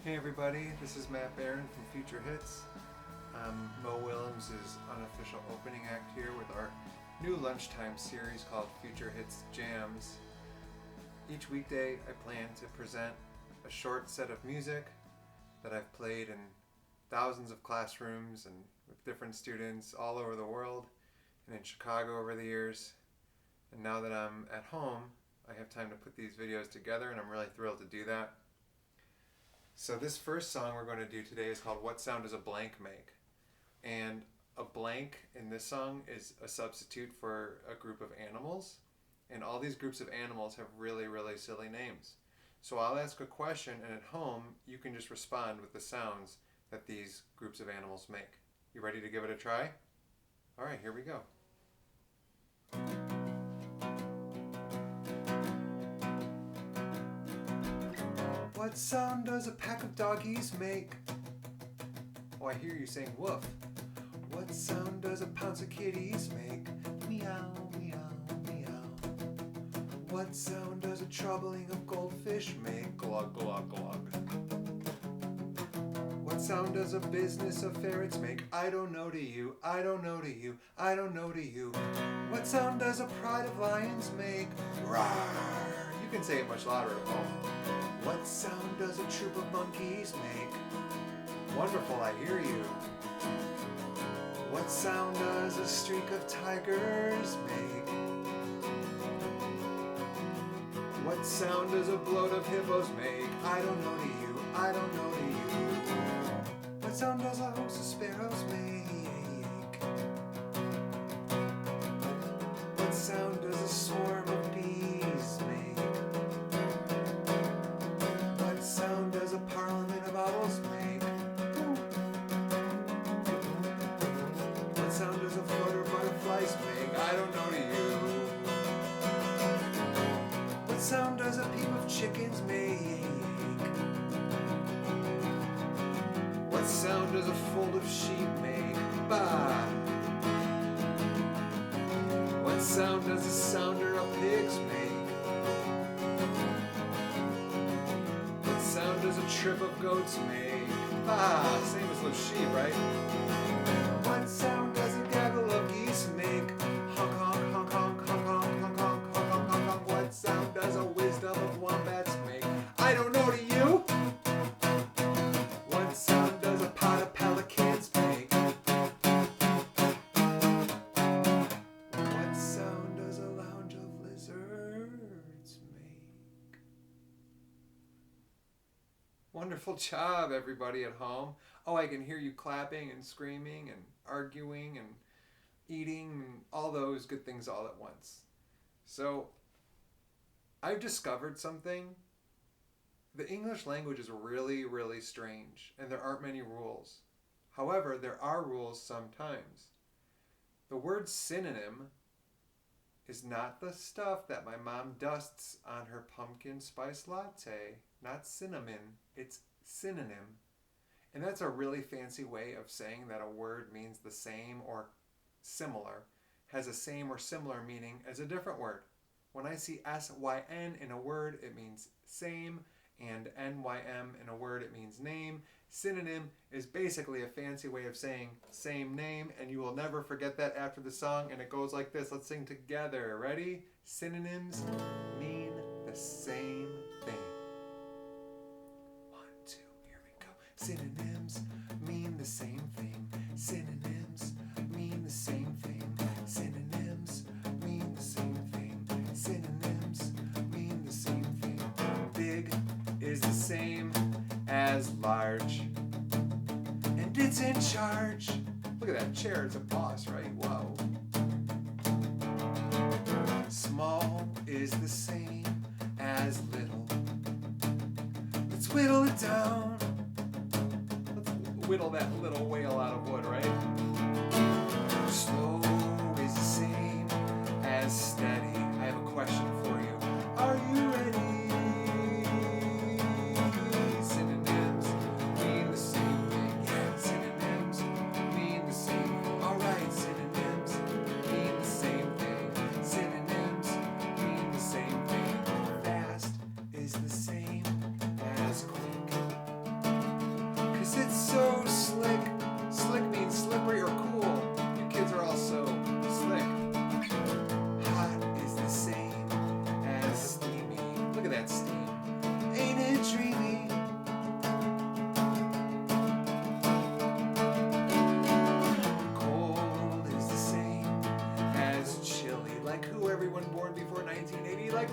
Hey everybody, this is Matt Barron from Future Hits. Mo Willems' unofficial opening act here with our new lunchtime series called Future Hits Jams. Each weekday I plan to present a short set of music that I've played in thousands of classrooms and with different students all over the world and in Chicago over the years. And now that I'm at home, I have time to put these videos together and I'm really thrilled to do that. So this first song we're going to do today is called What Sound Does a Blank Make? And a blank in this song is a substitute for a group of animals. And all these groups of animals have really, really silly names. So I'll ask a question and at home you can just respond with the sounds that these groups of animals make. You ready to give it a try? All right, here we go. What sound does a pack of doggies make? Oh, I hear you saying woof. What sound does a pounce of kitties make? Meow, meow, meow. What sound does a troubling of goldfish make? Glug, glug, glug. What sound does a business of ferrets make? I don't know to you, I don't know to you, I don't know to you. What sound does a pride of lions make? Roar! You can say it much louder at home. What sound does a troop of monkeys make? Wonderful, I hear you. What sound does a streak of tigers make? What sound does a bloat of hippos make? I don't know to you, I don't know to you. What sound does a host of sparrows make? What sound does a swarm of bees make? What sound does a parliament of owls make? What sound does a flutter of butterflies make? I don't know to you. What sound does a peep of chickens make? What sound does a fold of sheep make? Bah! What sound does a sounder of pigs make? What sound does a trip of goats make? Ah, same as those sheep, right? What sound does a gaggle of geese make? Honk, honk, honk, honk, honk, honk, honk, honk, honk, honk, honk, honk. What sound does a wisdom of wombats make? I don't know to you. What sound does a pot of pelicans make? What sound does a lounge of lizards make? Wonderful job, everybody at home. Oh, I can hear you clapping and screaming and arguing and eating and all those good things all at once. So, I've discovered something. The English language is really, really strange, and there aren't many rules. However, there are rules sometimes. The word synonym is not the stuff that my mom dusts on her pumpkin spice latte. Not cinnamon, it's synonym. And that's a really fancy way of saying that a word means the same or similar, has the same or similar meaning as a different word. When I see S-Y-N in a word, it means same, and N-Y-M in a word, it means name. Synonym is basically a fancy way of saying same name, and you will never forget that after the song, and it goes like this. Let's sing together. Ready? Synonyms mean the same thing. 1, 2, here we go. Synonyms mean the same thing. Synonyms mean the same thing. Synonyms mean the same thing. Synonyms mean the same thing. Big is the same as large, and it's in charge. Look at that chair, it's a boss, right? Whoa. Small is the same as little. Let's whittle it down. Let's whittle that little whale out of wood, right? Slow is the same as steady. I have a question for you. Are you ready? Synonyms mean the same thing. Yeah, synonyms mean the same thing. All right, synonyms mean the same thing. Synonyms mean the same thing. Fast is the same as quick.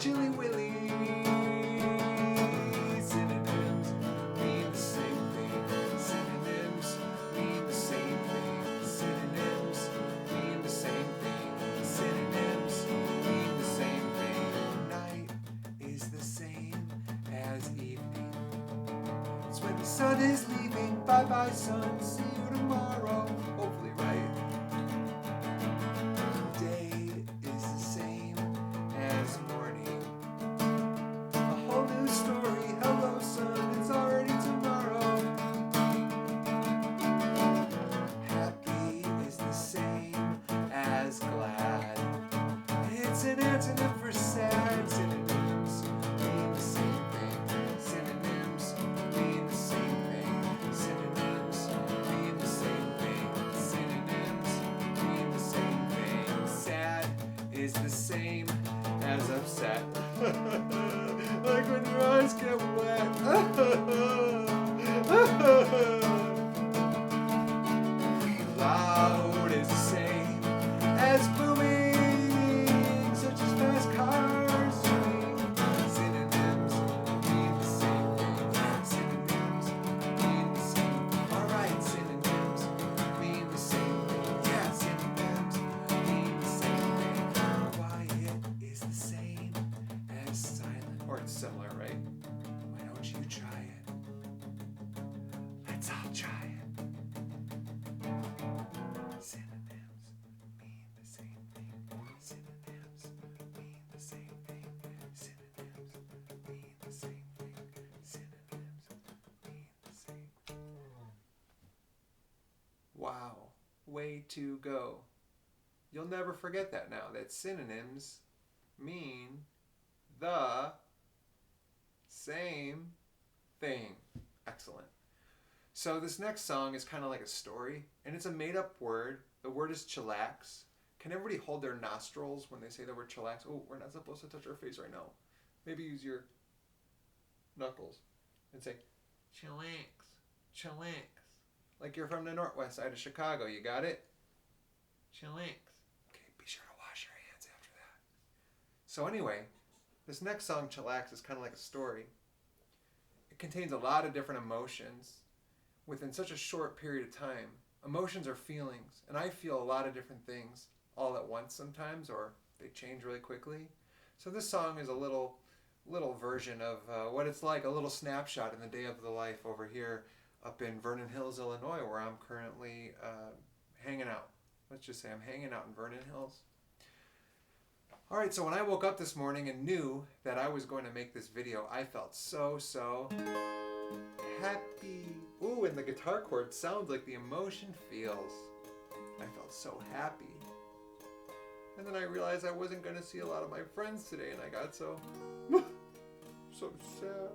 Chilly Willy. Synonyms mean the same thing. Synonyms mean the same thing. Synonyms mean the same thing. Synonyms mean the same thing. Night is the same as evening. It's when the sun is leaving. Bye bye, sun. See you tomorrow. Hopefully, right? Day is the same as morning. A whole new story. Hello, sun. It's already tomorrow. Happy is the same as glad. It's an antonym for sad. Synonyms mean the same thing. Synonyms mean the same thing. Synonyms mean the same thing. Synonyms mean the same thing. Sad is the same as upset. Like when your eyes get wet. Loud is the same as booming, such as fast cars zooming. Synonyms mean the same thing. Synonyms mean the same thing. Alright, synonyms mean the same thing. Yeah, synonyms mean the same thing. Quiet is the same as silent. Or it's similar, right? Why don't you try it? Let's all try it. Synonyms mean the same thing. Synonyms mean the same thing. Synonyms mean the same thing. Synonyms mean the same thing. Wow, way to go. You'll never forget that now, that synonyms mean the same thing. Excellent. So this next song is kind of like a story, and it's a made-up word. The word is chillax. Can everybody hold their nostrils when they say the word chillax? Oh, we're not supposed to touch our face right now. Maybe use your knuckles and say, chillax, chillax. Like you're from the northwest side of Chicago. You got it? Chillax. Okay, be sure to wash your hands after that. So anyway, this next song, Chillax, is kind of like a story. It contains a lot of different emotions within such a short period of time. Emotions are feelings, and I feel a lot of different things all at once sometimes, or they change really quickly. So this song is a little version of what it's like, a little snapshot in the day of the life over here up in Vernon Hills, Illinois, where I'm currently hanging out. Let's just say I'm hanging out in Vernon Hills. All right, so when I woke up this morning and knew that I was going to make this video, I felt so happy. Ooh, and the guitar chord sounds like the emotion feels. I felt so happy. And then I realized I wasn't going to see a lot of my friends today, and I got so sad.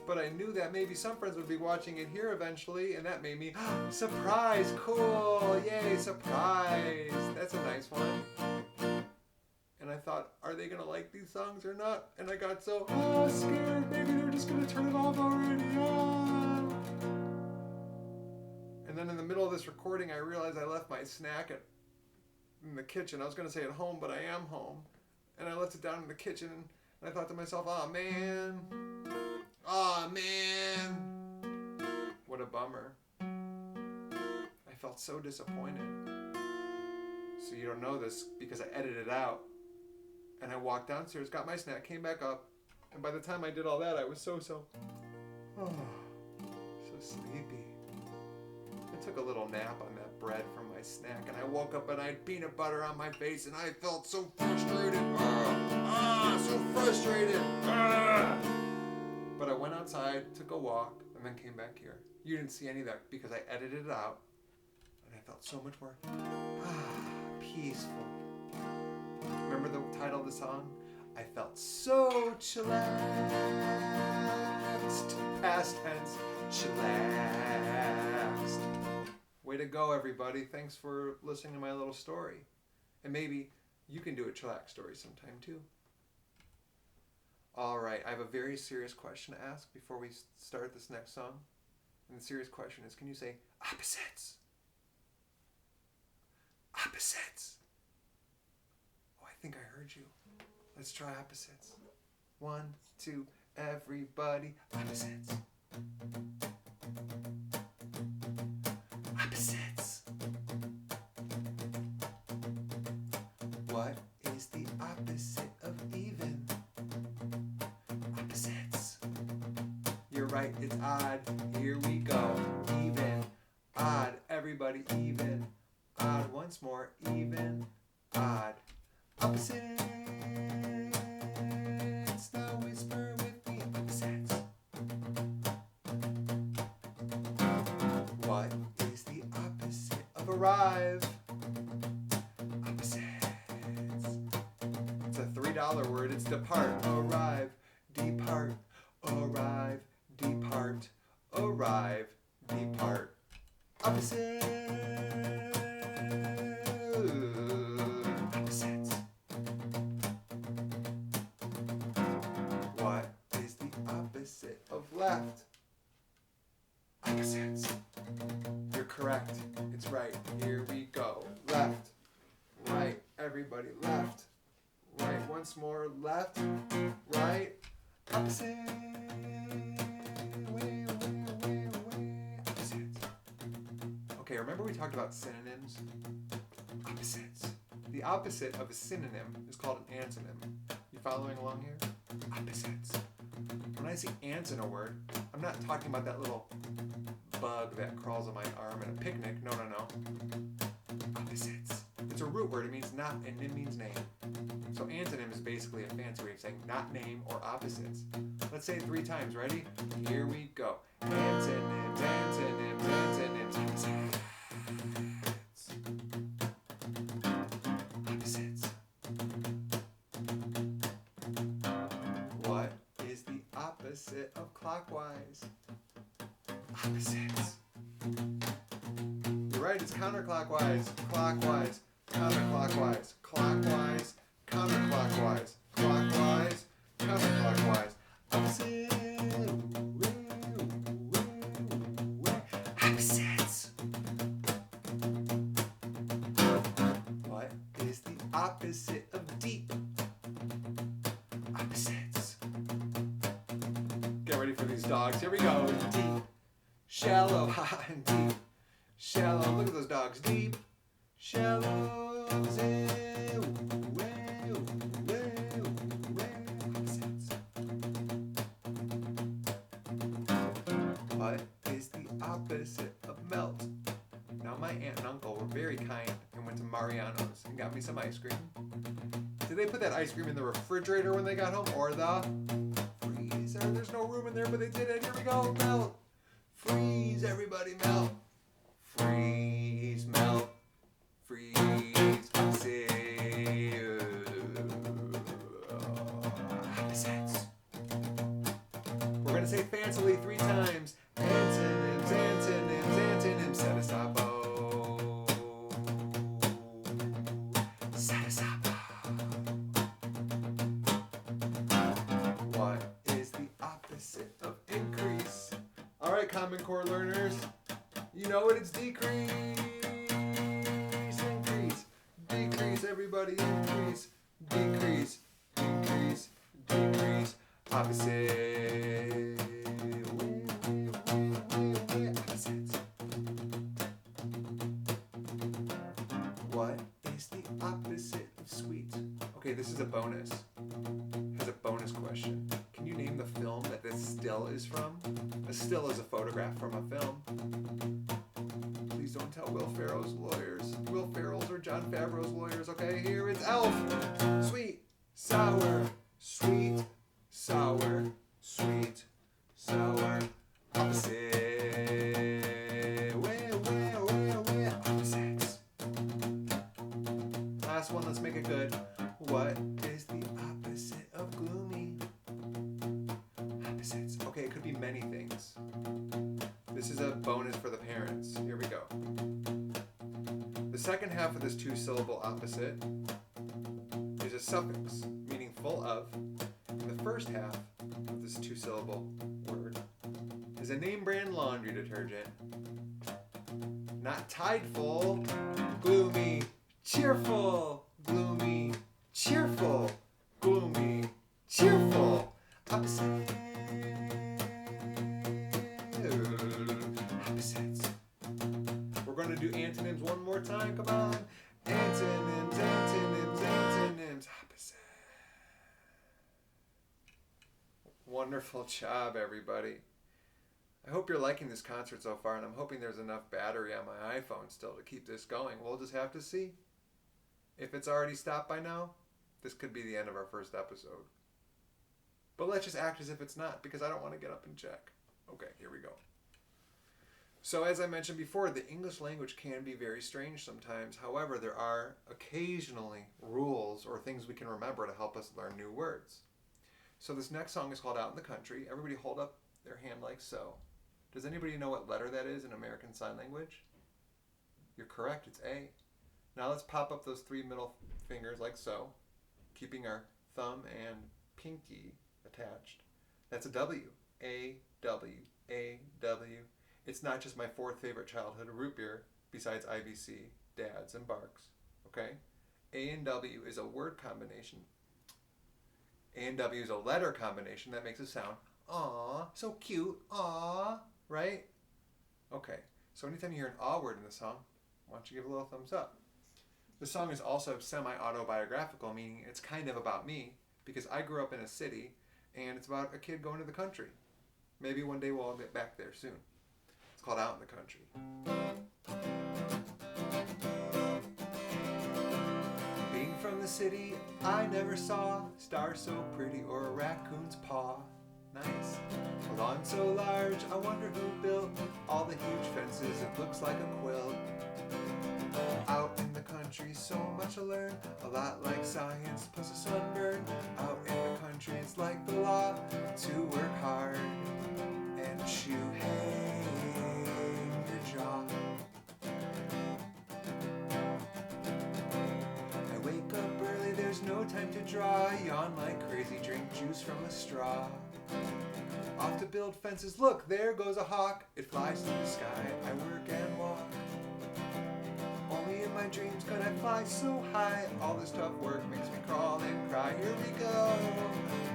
But I knew that maybe some friends would be watching it here eventually, and that made me, surprise, cool, yay, surprise. That's a nice one. And I thought, are they going to like these songs or not? And I got so scared, maybe they're just going to turn it off already. And then in the middle of this recording, I realized I left my snack in the kitchen. I was going to say at home, but I am home. And I left it down in the kitchen, and I thought to myself, oh man, what a bummer. I felt so disappointed. So you don't know this because I edited it out. And I walked downstairs, got my snack, came back up, and by the time I did all that, I was so sleepy. I took a little nap on that bread from my snack, and I woke up and I had peanut butter on my face, and I felt so frustrated. So frustrated. But I went outside, took a walk, and then came back here. You didn't see any of that because I edited it out, and I felt so much more peaceful. Remember the title of the song? I felt so chillaxed. Past tense, chillaxed. Way to go, everybody. Thanks for listening to my little story. And maybe you can do a chillax story sometime too. All right, I have a very serious question to ask before we start this next song. And the serious question is, can you say opposites? Opposites. think I heard you. Let's try opposites. 1, 2, everybody, opposites. Opposites. What is the opposite of even? Opposites. You're right, it's odd. Here we go. Even, odd, everybody, even. Odd, once more, even, odd. Opposites. Now whisper with me, opposites. What is the opposite of arrive? Opposites. It's a $3 word. It's depart, arrive, depart, arrive, depart, arrive, depart. Opposites. Opposites. What is the opposite of left? Opposites. You're correct. It's right. Here we go. Left. Right. Everybody. Left. Right. Once more. Left. Right. Opposite. Way. Opposites. Okay, remember we talked about synonyms? Opposites. The opposite of a synonym is called an antonym. You following along here? Opposites. When I say ants in a word, I'm not talking about that little bug that crawls on my arm at a picnic. No. Opposites. It's a root word. It means not and it means name. So antonym is basically a fancy way of saying not name or opposites. Let's say it 3 times. Ready? Here we go. Antonyms, antonyms, antonyms, opposites. Opposites. What is the opposite of clockwise? Opposites. You're right, it's counterclockwise, clockwise, counterclockwise, clockwise, counterclockwise, clockwise, counterclockwise. Opposite. Opposites. What is the opposite of deep? Opposites. Get ready for these dogs. Here we go. Deep. Shallow, and deep. Shallow. Look at those dogs. Deep. Shallow. Opposites. What is the opposite of melt? Now my aunt and uncle were very kind and went to Mariano's and got me some ice cream. Did they put that ice cream in the refrigerator when they got home or the freezer? There's no room in there, but they did it. Here we go. Melt. Freeze, everybody, melt. Freeze, melt. Freeze, opposites. We're going to say fancily 3 times. Antonyms, antonyms, antonyms. Set us up. Set us up. What is the opposite of increase? All right, Common Core learners, you know what? It's decrease. Increase. Decrease, everybody. Increase. Decrease. Increase. Decrease. Opposite. Opposites. What is the opposite of sweet? Okay, this is a bonus. Has a bonus question. Can you name the film that this still is from? A still is a photograph from a film. Please don't tell Will Ferrell's lawyers. Will Ferrell's or John Favreau's lawyers. Okay, here it's Elf. Sweet, sour, sweet, sour, sweet, sour. Opposite. Opposites. Last one, let's make it good. What is the opposite of gloomy? Opposites. Okay, it could be many things. This is a bonus for the parents. Here we go. The second half of this 2-syllable opposite is a suffix, meaning full of. The first half of this 2-syllable word is a name brand laundry detergent. Not tideful, gloomy, cheerful, gloomy, cheerful. Opposite. Opposites. We're going to do antonyms one more time. Come on. Antonyms, antonyms, antonyms. Opposite. Wonderful job, everybody. I hope you're liking this concert so far, and I'm hoping there's enough battery on my iPhone still to keep this going. We'll just have to see. If it's already stopped by now, this could be the end of our first episode. But let's just act as if it's not, because I don't want to get up and check. Okay, here we go. So as I mentioned before, the English language can be very strange sometimes. However, there are occasionally rules or things we can remember to help us learn new words. So this next song is called Out in the Country. Everybody hold up their hand like so. Does anybody know what letter that is in American Sign Language? You're correct, it's A. Now let's pop up those 3 middle fingers like so, keeping our thumb and pinky attached. That's a W. A, W, A, W. It's not just my 4th favorite childhood root beer, besides IBC, Dad's, and Barks. Okay? A and W is a word combination. A and W is a letter combination that makes it sound, aw, so cute, aw, right? Okay, so anytime you hear an aw word in the song, why don't you give a little thumbs up? The song is also semi-autobiographical, meaning it's kind of about me, because I grew up in a city, and it's about a kid going to the country. Maybe one day we'll all get back there soon. It's called Out in the Country. Being from the city, I never saw stars so pretty or a raccoon's paw. Nice. A lawn so large, I wonder who built all the huge fences. It looks like a quilt. Out in the country, so much to learn. A lot like science plus a sunburn. Out in the country, it's like the law to work hard and chew hay your jaw. I wake up early, there's no time to draw. Yawn like crazy, drink juice from a straw. Off to build fences, look, there goes a hawk. It flies through the sky, I work and walk. Only in my dreams could I fly so high. All this tough work makes me crawl and cry. Here we go.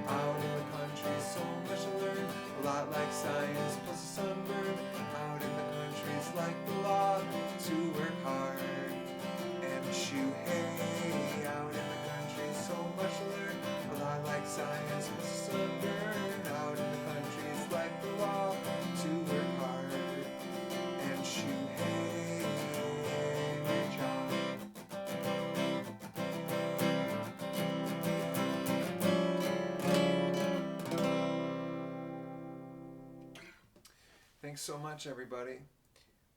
Out in the country, so much to learn. A lot like science plus a sunburn. Out in the country, it's like the law to work hard and chew hay. Out in the country, so much to learn. A lot like science plus a sunburn. Out in the country, it's like the law to work hard and chew hay. Thanks so much, everybody.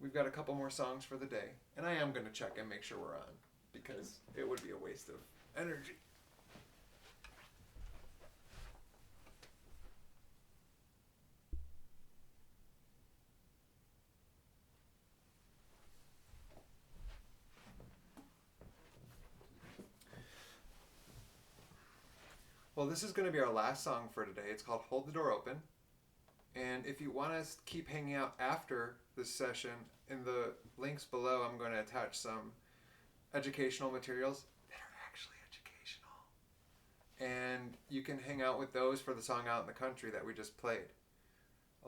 We've got a couple more songs for the day, and I am going to check and make sure we're on, because it would be a waste of energy. Well, this is going to be our last song for today. It's called Hold the Door Open. And if you want to keep hanging out after this session, in the links below, I'm going to attach some educational materials that are actually educational. And you can hang out with those for the song Out in the Country that we just played.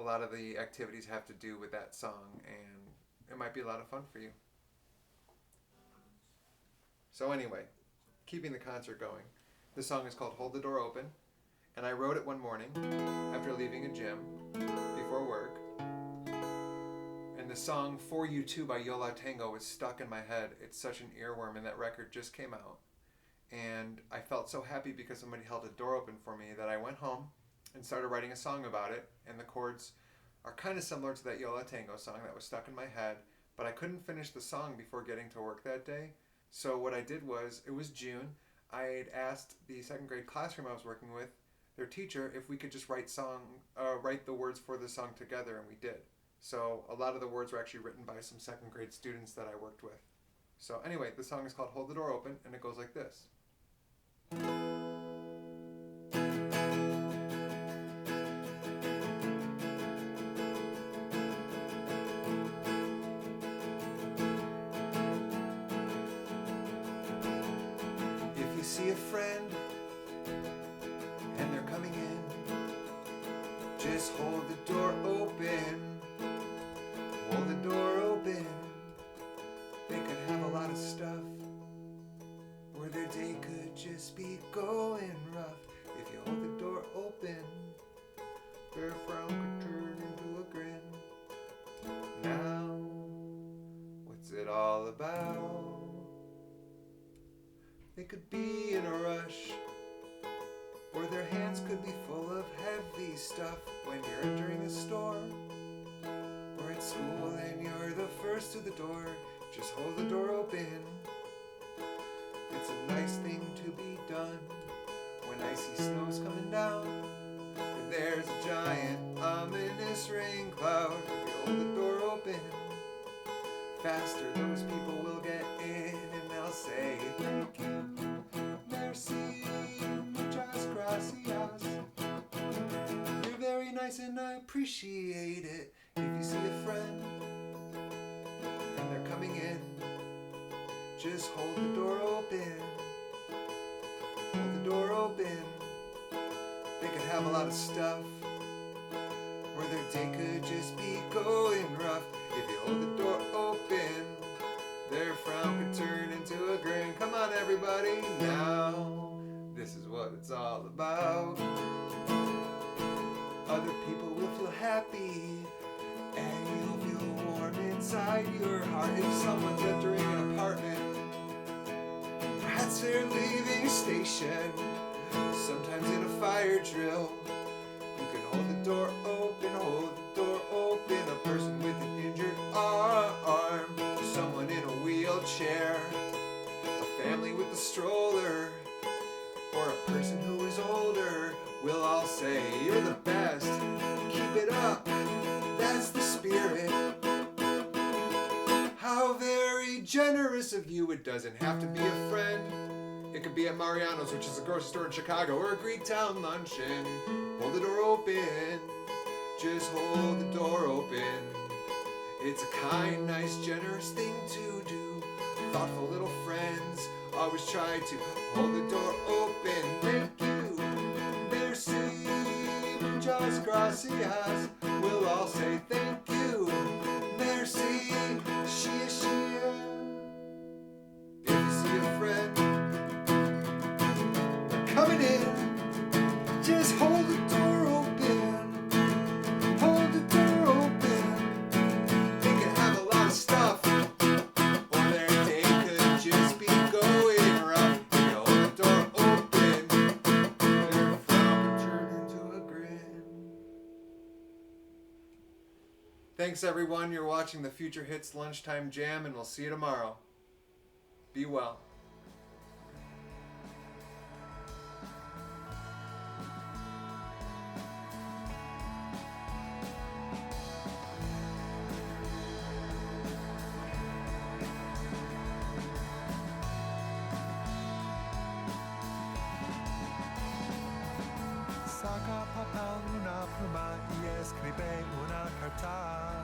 A lot of the activities have to do with that song, and it might be a lot of fun for you. So anyway, keeping the concert going. This song is called Hold the Door Open. And I wrote it one morning after leaving a gym before work. And the song For You Too by Yo La Tengo was stuck in my head. It's such an earworm, and that record just came out. And I felt so happy because somebody held a door open for me that I went home and started writing a song about it. And the chords are kind of similar to that Yo La Tengo song that was stuck in my head. But I couldn't finish the song before getting to work that day. So what I did was, it was June, I had asked the 2nd grade classroom I was working with, their teacher, if we could just write the words for the song together, and we did. So a lot of the words were actually written by some 2nd grade students that I worked with. So anyway, the song is called Hold the Door Open, and it goes like this. If you see a friend and they're coming in, Just hold the door open. Hold the door open. They could have a lot of stuff, or their day could just be going rough. If you hold the door open, their frown could turn into a grin. Now, what's it all about? They could be in a rush, or their hands could be full of heavy stuff when you're entering a store, or at school and you're the first to the door. Just hold the door open. It's a nice thing to be done when icy snow's coming down, and there's a giant ominous rain cloud. If you hold the door open, faster those people will get in, and they'll say thank you, merci, muchas gracias. You're very nice and I appreciate it. If you see a friend and they're coming in, just hold the door open. Hold the door open. They could have a lot of stuff, or their day could just be going rough. If you hold the door open, their frown could turn into a grin. Come on everybody, now this is what it's all about. Other people will feel happy, and you'll feel warm inside your heart. If someone's entering an apartment, perhaps they're leaving a station, sometimes in a fire drill, you can hold the door open, hold the door open. A person with an injured arm, someone in a wheelchair, a family with a stroller, or a person who is older, will all say, you're the best, keep it up, that's the spirit. How very generous of you. It doesn't have to be a friend. It could be at Mariano's, which is a grocery store in Chicago, or a Greek town luncheon. Hold the door open. Just hold the door open. It's a kind, nice, generous thing to do. Thoughtful little friends always try to hold the door open. Thank you, merci, muchas gracias. We'll all say thank you, merci, shia shia. If you see a friend coming in, just hold the door open. Hold the door open. They can have a lot of stuff, or their day could just be going rough. If you hold the door open, their frown could turn into a grin. Thanks everyone. You're watching the Future Hits Lunchtime Jam, and we'll see you tomorrow. Be well. Saca papel, una pluma y escribe una carta.